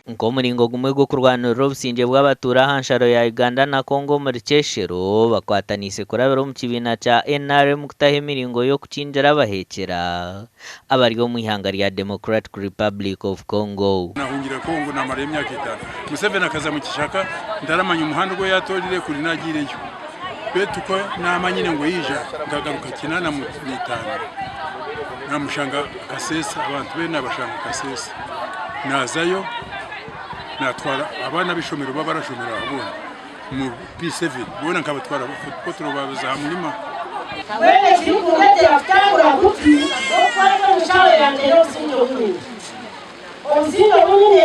Nkomuringo gumwe gwo kurwanira obusingye bw'abatura hansharo ya Uganda na Congo muri Kyeshero bakwatanise kurabira mu kibina cha NRM kutaha emiringo yo kukinjira abahekyera abari mu ihanga rya Democratic Republic of Congo. Nahungira Congo namara emyaka 5 Museveni akaza mu kishaka ndaramanya umuhanda gwo yatorire kuri nagireyo betuko namanyine ngo yija ngagaruka kinana mu 5 namushanga Kasesa abantu be nabashanga Kasesa nazayo natwara abana bishomero babarashomera abona mu P7 bona nkabatwara football babaza hamulima wene kirikuwete yakangura guti okwana mushawe yandero sinyo muni ozinyo muni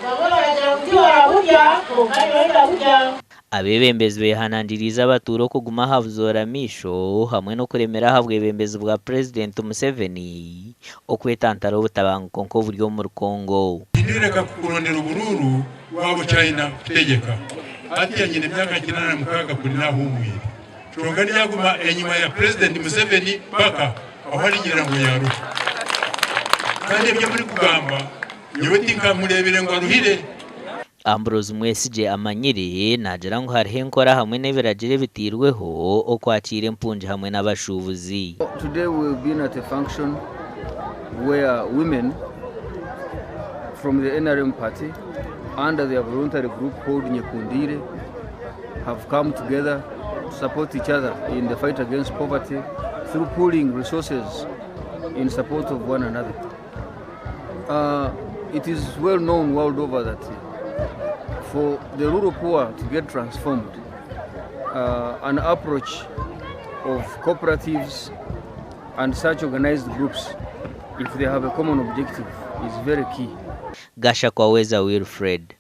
babona yajya kuti waraburya okanye wenda burya abebembezi behanandiriza abaturo kuguma havuzoramisho hamwe no kuremera habwe bembezi bwa President Museveni okwetantara ubutabanguko nko buryo mu Congo. Ndireka kurondera ubururu wabo China kutegeka ati yanyine myaka 8 mukaga kuri nahumwe chonga ryaguma enyuma ya President Museveni paka aho arigira ngo yaruka kandi byo muri kugamba yewe tinkamurebere ngo aruhire. Ambrose Mwesije amanyire nagira ngo hariho nkora hamwe n'ebiragire bitirweho okwakira empunje hamwe n'abashubuzi. Today we've been at a function where women from the NRM party under their voluntary group called Nyekundire have come together to support each other in the fight against poverty through pooling resources in support of one another. It is well known world over that for the rural poor to get transformed, an approach of cooperatives and such organized groups, if they have a common objective, is very key. Gachancwire Wilfred.